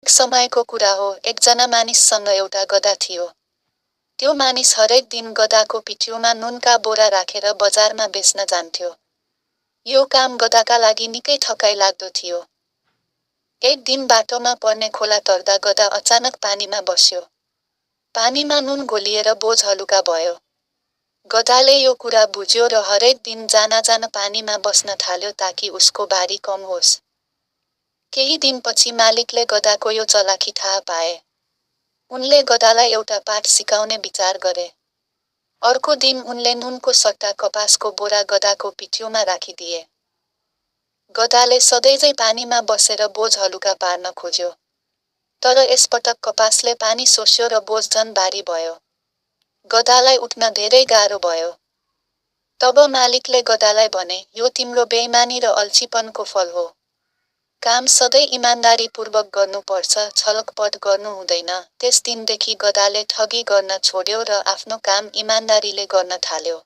एक समयको कुरा हो, एकजना मानिससँग एउटा गधा थियो। त्यो मानिस हरेक दिन गधाको पिठ्यूमा नुनका बोरा राखेर बजारमा बेच्न जान्थ्यो। यो काम गधाका लागि निकै थकाइ लाग्दो थियो। एक दिन बाटोमा पर्ने खोला तर्दा गधा अचानक पानीमा बस्यो। पानीमा नुन घोलिएर बोझ हलुका भयो। गधाले यो कुरा बुझ्यो र हरेक दिन जान पानीमा बस्न थाल्यो ताकि उसको भारी कम होस्। केही दिनपछि मालिकले गधाको यो चलाखी थाहा पाए। उनले गधालाई एउटा पाठ सिकाउने विचार गरे। अर्को दिन उनले नुनको सट्टा कपासको बोरा गधाको पिठ्यूमा राखिदिए। गधाले सधैँझै पानीमा बसेर बोझ हलुका पार्न खोज्यो। तर यसपटक कपासले पानी सोस्यो र बोझ झन भारी भयो। गधालाई उठ्न धेरै गाह्रो भयो। तब मालिकले गधालाई भने, यो तिम्रो बेइमानी र अल्छीपनको फल हो। काम सधैँ इमान्दारीपूर्वक गर्नुपर्छ, छलकपट गर्नु हुँदैन। त्यस दिनदेखि गधाले ठगी गर्न छोड्यो र आफ्नो काम इमान्दारीले गर्न थाल्यो।